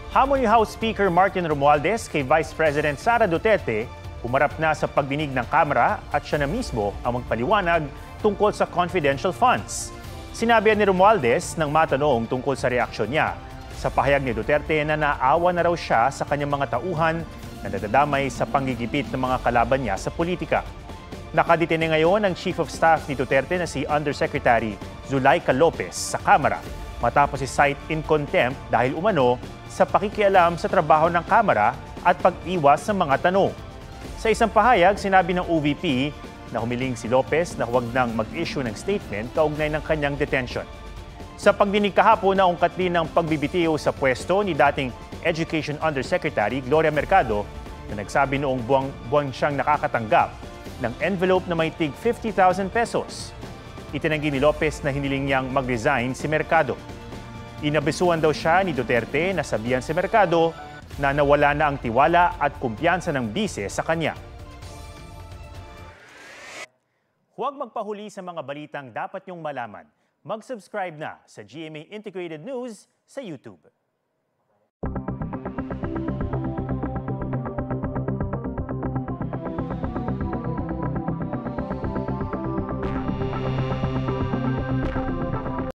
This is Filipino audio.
Hamon ni House Speaker Martin Romualdez kay Vice President Sara Duterte, umarap na sa pagdinig ng Kamara at siya na mismo ang magpaliwanag tungkol sa confidential funds. Sinabi ni Romualdez nang matanong tungkol sa reaksyon niya sa pahayag ni Duterte na naawa na raw siya sa kanyang mga tauhan na nadadamay sa panggigipit ng mga kalaban niya sa politika. Nakadetene ngayon ang Chief of Staff ni Duterte na si Undersecretary Zuleika Lopez sa Kamara matapos i-cite in contempt dahil umano sa pakikialam sa trabaho ng Kamara at pag-iwas sa mga tanong. Sa isang pahayag, sinabi ng OVP na humiling si Lopez na huwag nang mag-issue ng statement kaugnay ng kanyang detention. Sa pagdinig kahapon, naungkat din ang pagbibitiw sa pwesto ni dating Education Undersecretary Gloria Mercado na nagsabi noong buwan siyang nakakatanggap ng envelope na may tig 50,000 pesos. Itinanggi ni Lopez na hiniling niyang mag-resign si Mercado. Inabisuhan daw siya ni Duterte na sabihan si Mercado na nawala na ang tiwala at kumpiyansa ng bise sa kanya. Huwag magpahuli sa mga balitang dapat niyong malaman. Mag-subscribe na sa GMA Integrated News sa YouTube.